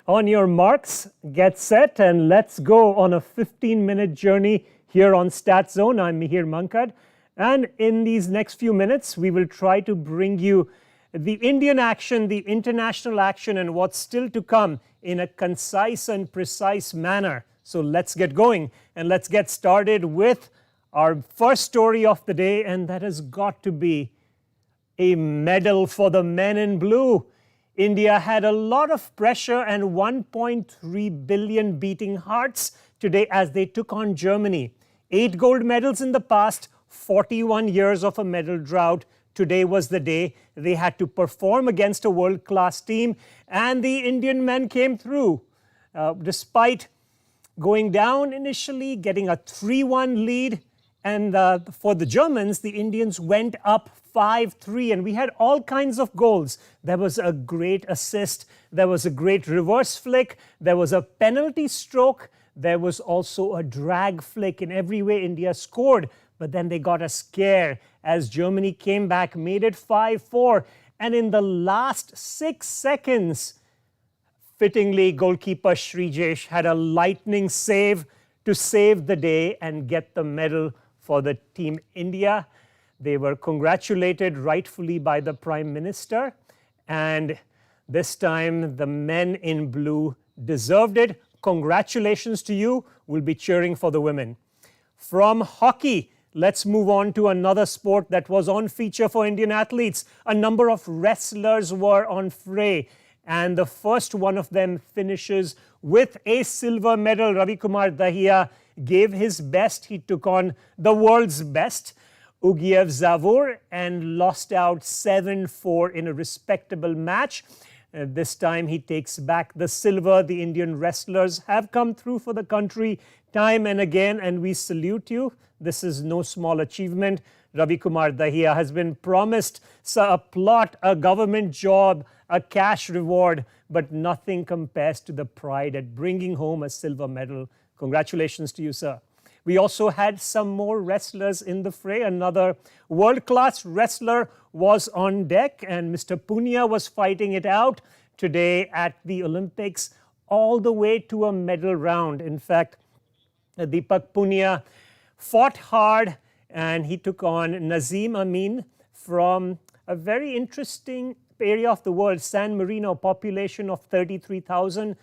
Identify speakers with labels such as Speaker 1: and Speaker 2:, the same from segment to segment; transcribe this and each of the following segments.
Speaker 1: On your marks, get set, and let's go on a 15-minute journey here on StatZone. I'm Mihir Mankad, and in these next few minutes, we will try to bring you the Indian action, the international action, and what's still to come in a concise and precise manner. So let's get going, and let's get started with our first story of the day, and that has got to be a medal for the men in blue. India had a lot of pressure and 1.3 billion beating hearts today as they took on Germany. 8 gold medals in the past, 41 years of a medal drought. Today was the day they had to perform against a world-class team, and the Indian men came through. Despite going down initially, getting a 3-1 lead, and for the Germans, the Indians went up 5-3, and we had all kinds of goals. There was a great assist, there was a great reverse flick, there was a penalty stroke, there was also a drag flick. In every way, India scored, but then they got a scare as Germany came back, made it 5-4, and in the last 6 seconds, fittingly, goalkeeper Srijesh had a lightning save to save the day and get the medal for the Team India. They were congratulated rightfully by the Prime Minister, and this time the men in blue deserved it. Congratulations to you. We'll be cheering for the women. From hockey, let's move on to another sport that was on feature for Indian athletes. A number of wrestlers were on fray, and the first one of them finishes with a silver medal. Ravi Kumar Dahiya gave his best. He took on the world's best, Ugiev Zavur, and lost out 7-4 in a respectable match. This time he takes back the silver. The Indian wrestlers have come through for the country time and again, and we salute you. This is no small achievement. Ravi Kumar Dahiya has been promised a plot, a government job, a cash reward, but nothing compares to the pride at bringing home a silver medal. Congratulations to you, sir. We also had some more wrestlers in the fray. Another world-class wrestler was on deck, and Mr. Punia was fighting it out today at the Olympics all the way to a medal round. In fact, Deepak Punia fought hard, and he took on Nazim Amin from a very interesting area of the world, San Marino, population of 33,000.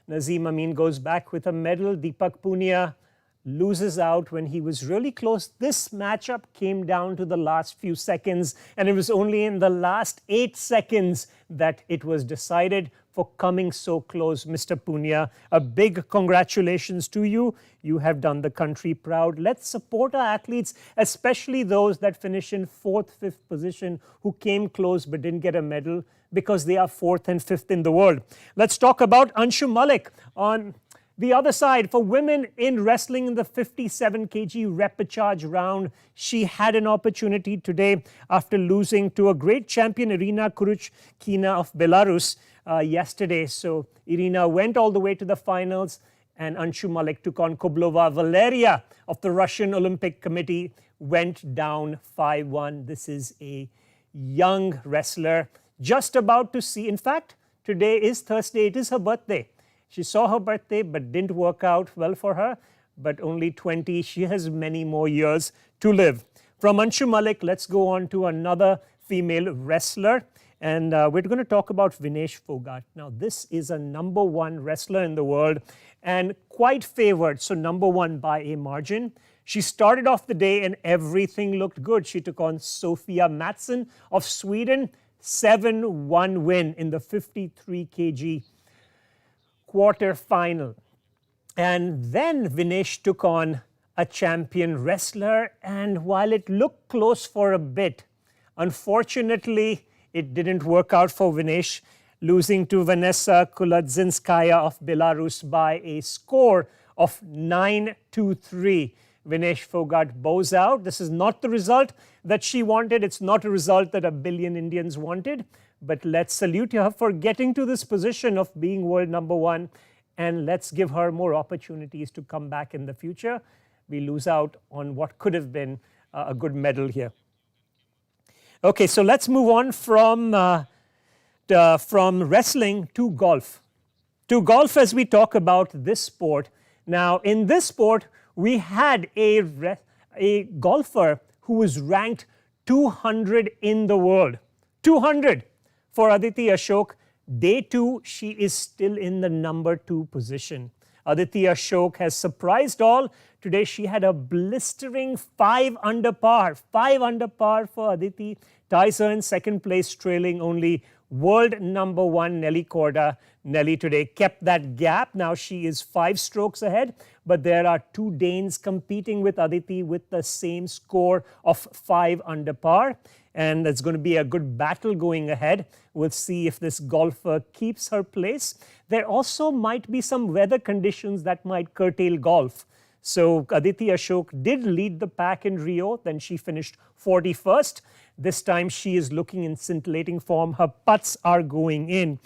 Speaker 1: Nazim Amin goes back with a medal. Deepak Punia loses out when he was really close. This matchup came down to the last few seconds, and it was only in the last 8 seconds that it was decided. For coming so close, Mr. Punia, a big congratulations to you. You have done the country proud. Let's support our athletes, especially those that finish in 4th, 5th position, who came close but didn't get a medal because they are 4th and 5th in the world. Let's talk about Anshu Malik on the other side. For women in wrestling in the 57 kg repechage round, she had an opportunity today after losing to a great champion, Irina Kuruchkina of Belarus, yesterday. So Irina went all the way to the finals, and Anshu Malik took on Koblova Valeria of the Russian Olympic Committee, went down 5-1. This is a young wrestler just about to see. In fact, today is Thursday. It is her birthday. She saw her birthday but didn't work out well for her, but only 20. She has many more years to live. From Anshu Malik, let's go on to another female wrestler, and we're going to talk about Vinesh Fogart. Now, this is a #1 wrestler in the world and quite favored, so #1 by a margin. She started off the day and everything looked good. She took on Sofia Mattsson of Sweden, 7-1 win in the 53 kg quarter-final. And then Vinesh took on a champion wrestler, and while it looked close for a bit, unfortunately, it didn't work out for Vinesh, losing to Vanessa Kuladzinskaya of Belarus by a score of 9-3. Vinesh Fogart bows out. This is not the result that she wanted. It's not a result that 1 billion Indians wanted. But let's salute her for getting to this position of being world #1, and let's give her more opportunities to come back in the future. We lose out on what could have been a good medal here. Okay, so let's move on from wrestling to golf. To golf as we talk about this sport. Now, in this sport, we had a golfer who was ranked 200 in the world. 200 for Aditi Ashok. Day 2, she is still in the number 2 position. Aditi Ashok has surprised all. Today she had a blistering 5 under par. 5 under par for Aditi. Ties her in second place, trailing only world number 1 Nelly Korda. Nelly today kept that gap. Now she is 5 strokes ahead, but there are 2 Danes competing with Aditi with the same score of 5 under par. And it's going to be a good battle going ahead. We'll see if this golfer keeps her place. There also might be some weather conditions that might curtail golf. So Aditi Ashok did lead the pack in Rio, then she finished 41st. This time she is looking in scintillating form. Her putts are going in.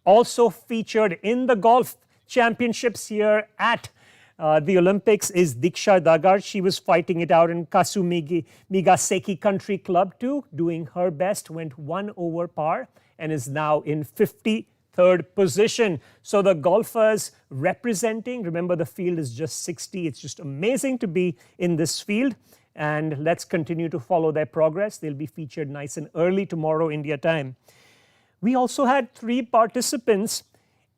Speaker 1: Also featured in the golf championships here at the Olympics is Diksha Dagar. She was fighting it out in Migaseki Country Club too, doing her best, went 1 over par and is now in 53rd position. So the golfers representing, remember the field is just 60. It's just amazing to be in this field. And let's continue to follow their progress. They'll be featured nice and early tomorrow India time. We also had 3 participants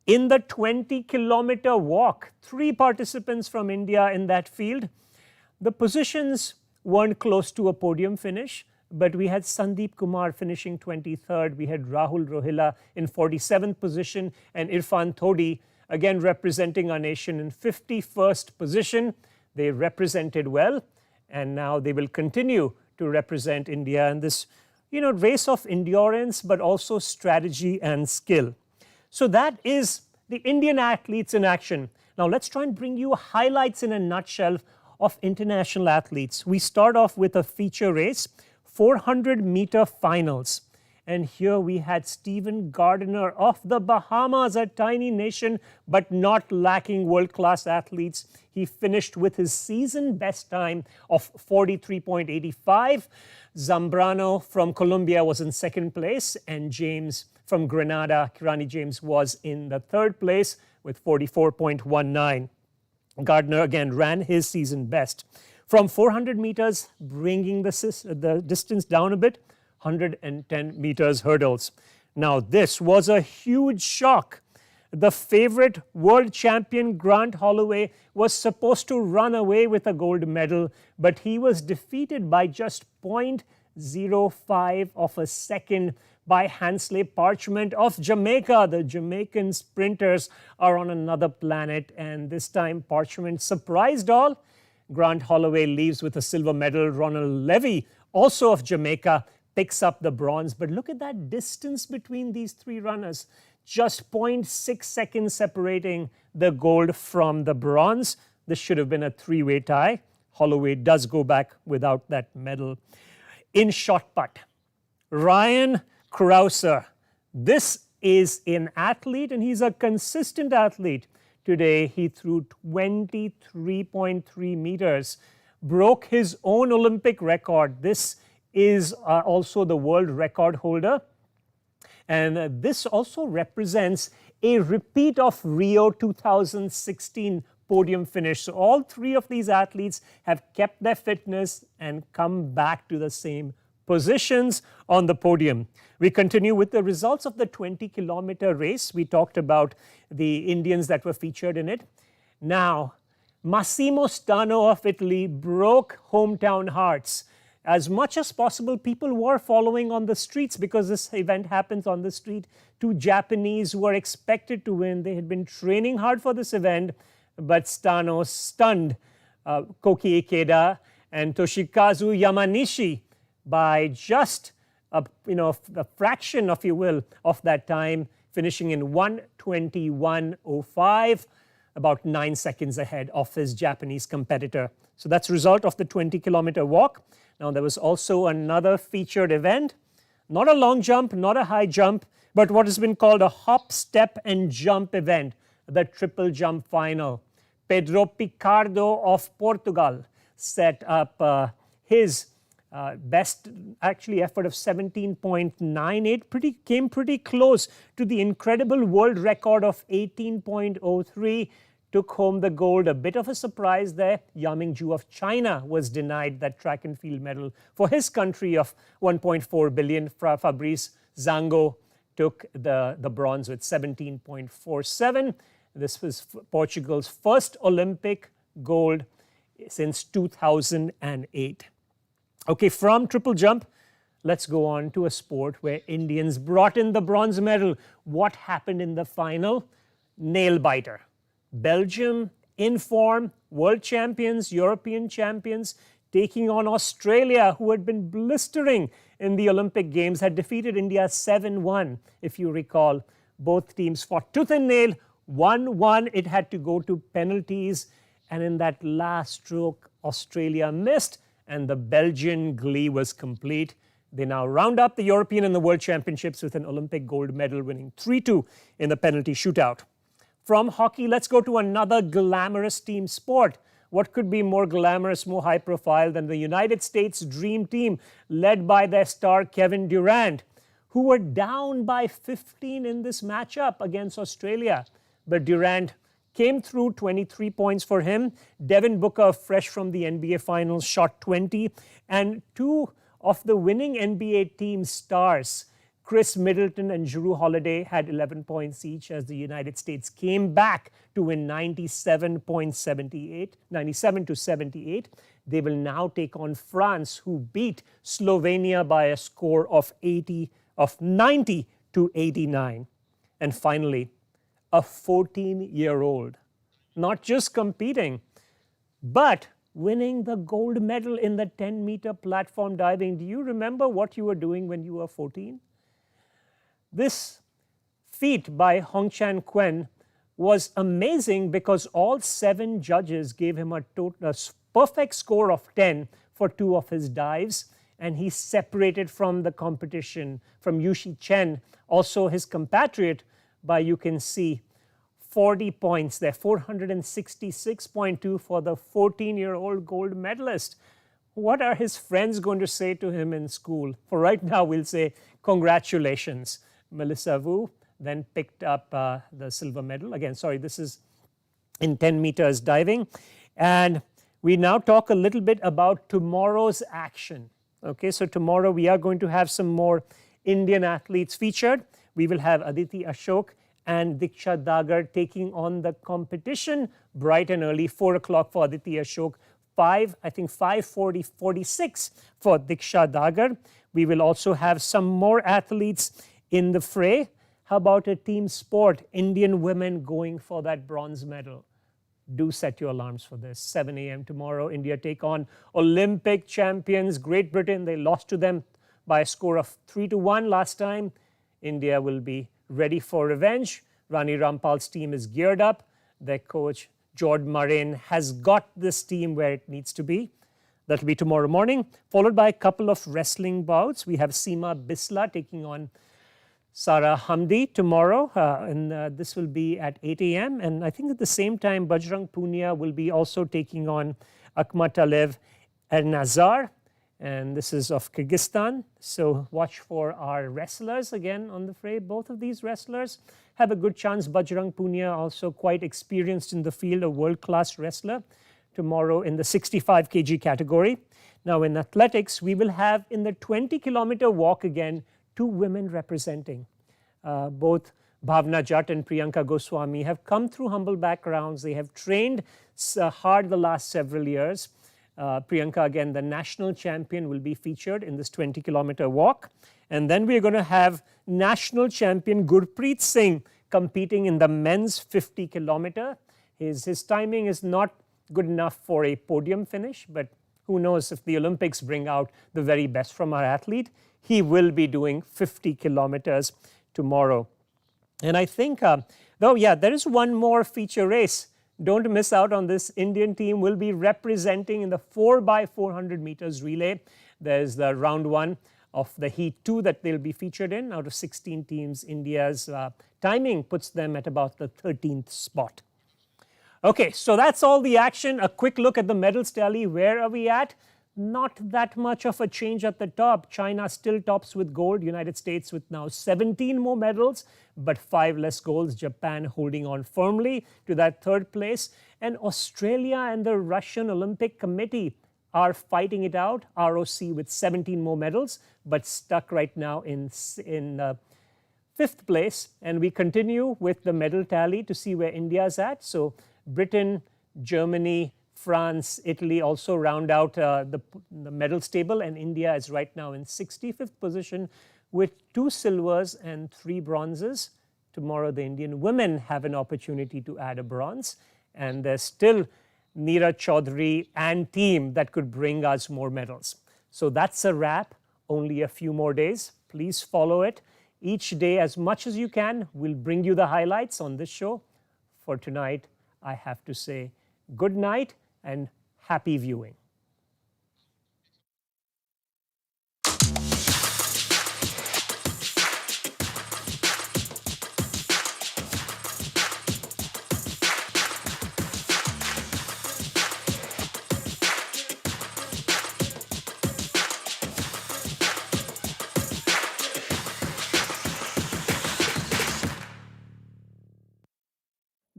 Speaker 1: in the 20-kilometer walk. 3 participants from India in that field. The positions weren't close to a podium finish, but we had Sandeep Kumar finishing 23rd. We had Rahul Rohila in 47th position and Irfan Todi again representing our nation in 51st position. They represented well, and now they will continue to represent India in this race of endurance, but also strategy and skill. So that is the Indian athletes in action. Now let's try and bring you highlights in a nutshell of international athletes. We start off with a feature race, 400-meter finals. And here we had Stephen Gardiner of the Bahamas, a tiny nation, but not lacking world-class athletes. He finished with his season best time of 43.85. Zambrano from Colombia was in second place, and James from Grenada, Kirani James, was in the third place with 44.19. Gardner again ran his season best. From 400 meters, bringing the distance down a bit, 110 meters hurdles. Now this was a huge shock. The favorite world champion Grant Holloway was supposed to run away with a gold medal, but he was defeated by just 0.05 of a second by Hansley Parchment of Jamaica. The Jamaican sprinters are on another planet, and this time Parchment surprised all. Grant Holloway leaves with a silver medal. Ronald Levy, also of Jamaica, picks up the bronze. But look at that distance between these 3 runners. Just 0.6 seconds separating the gold from the bronze. This should have been a 3-way tie. Holloway does go back without that medal. In shot put, Ryan Krauser. This is an athlete, and he's a consistent athlete. Today, he threw 23.3 meters, broke his own Olympic record. This is also the world record holder. And this also represents a repeat of Rio 2016 podium finish. So all 3 of these athletes have kept their fitness and come back to the same positions on the podium. We continue with the results of the 20-kilometer race. We talked about the Indians that were featured in it. Now, Massimo Stano of Italy broke hometown hearts. As much as possible, people were following on the streets because this event happens on the street. 2 Japanese were expected to win. They had been training hard for this event, but Stano stunned Koki Ikeda and Toshikazu Yamanishi by just a fraction, if you will, of that time, finishing in 1:21.05, about 9 seconds ahead of his Japanese competitor. So that's the result of the 20-kilometer walk. Now there was also another featured event, not a long jump, not a high jump, but what has been called a hop, step and jump event, the triple jump final. Pedro Picardo of Portugal set up his Best actually effort of 17.98, came pretty close to the incredible world record of 18.03. Took home the gold. A bit of a surprise there. Yaming Zhu of China was denied that track and field medal for his country of 1.4 billion. Fabrice Zango took the bronze with 17.47. This was Portugal's first Olympic gold since 2008. Okay, from triple jump, let's go on to a sport where Indians brought in the bronze medal. What happened in the final? Nail biter. Belgium in form, world champions, European champions, taking on Australia, who had been blistering in the Olympic Games, had defeated India 7-1, if you recall. Both teams fought tooth and nail. 1-1, it had to go to penalties, and in that last stroke, Australia missed, and the Belgian glee was complete. They now round up the European and the World Championships with an Olympic gold medal, winning 3-2 in the penalty shootout. From hockey, let's go to another glamorous team sport. What could be more glamorous, more high profile than the United States Dream Team, led by their star Kevin Durant, who were down by 15 in this matchup against Australia. But Durant came through, 23 points for him. Devin Booker, fresh from the NBA Finals, shot 20. And two of the winning NBA team stars, Chris Middleton and Jrue Holiday, had 11 points each as the United States came back to win 97-78. They will now take on France, who beat Slovenia by a score of 90-89. And finally, a 14-year-old, not just competing, but winning the gold medal in the 10-meter platform diving. Do you remember what you were doing when you were 14? This feat by Hongchan Quen was amazing because all 7 judges gave him a perfect score of 10 for 2 of his dives, and he separated from the competition from Yushi Chen, also his compatriot, by, you can see, 40 points there, 466.2 for the 14-year-old gold medalist. What are his friends going to say to him in school? For right now, we'll say congratulations. Melissa Wu then picked up the silver medal. Again, sorry, this is in 10 meters diving. And we now talk a little bit about tomorrow's action. Okay, so tomorrow we are going to have some more Indian athletes featured. We will have Aditi Ashok and Diksha Dagar taking on the competition bright and early, 4 o'clock for Aditi Ashok, 5:46 for Diksha Dagar. We will also have some more athletes in the fray. How about a team sport? Indian women going for that bronze medal. Do set your alarms for this. 7 a.m. tomorrow, India take on Olympic champions Great Britain. They lost to them by a score of 3-1 last time. India will be ready for revenge. Rani Rampal's team is geared up. Their coach, George Marin, has got this team where it needs to be. That will be tomorrow morning, followed by a couple of wrestling bouts. We have Seema Bisla taking on Sarah Hamdi tomorrow, and this will be at 8 a.m. And I think at the same time, Bajrang Punia will be also taking on Akmat Alev Ernazar, and this is of Kyrgyzstan. So watch for our wrestlers again on the fray. Both of these wrestlers have a good chance. Bajrang Punia, also quite experienced in the field, a world-class wrestler, tomorrow in the 65 kg category. Now in athletics, we will have in the 20-kilometer walk again, 2 women representing. Both Bhavna Jatt and Priyanka Goswami have come through humble backgrounds. They have trained hard the last several years. Priyanka, again, the national champion, will be featured in this 20-kilometer walk. And then we're going to have national champion Gurpreet Singh competing in the men's 50-kilometer. His timing is not good enough for a podium finish, but who knows, if the Olympics bring out the very best from our athlete, he will be doing 50 kilometers tomorrow. And I think, there is one more feature race. Don't miss out on this. Indian team will be representing in the 4x400 meters relay. There's the round 1 of the heat 2 that they'll be featured in. Out of 16 teams, India's timing puts them at about the 13th spot. Okay, so that's all the action. A quick look at the medals tally. Where are we at? not that much of a change at the top. China still tops with gold, United States with now 17 more medals, but 5 less golds. Japan holding on firmly to that third place. And Australia and the Russian Olympic Committee are fighting it out. ROC with 17 more medals, but stuck right now in fifth place. And we continue with the medal tally to see where India is at. So Britain, Germany, France, Italy also round out the medal table, and India is right now in 65th position with 2 silvers and 3 bronzes. Tomorrow the Indian women have an opportunity to add a bronze, and there's still Neeraj Chaudhary and team that could bring us more medals. So that's a wrap. Only a few more days. Please follow it. Each day as much as you can. We'll bring you the highlights on this show. For tonight, I have to say good night and happy viewing.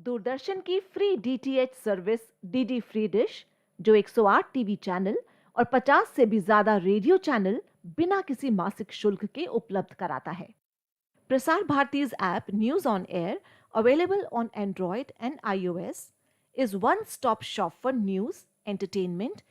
Speaker 2: Doordarshan की free DTH service DD free dish जो 108 TV channel और 50 से भी ज्यादा radio channel बिना किसी मासिक शुल्क के उपलब्ध कराता है। Prasar Bharati app news on air available on android and iOS is one stop shop for news, entertainment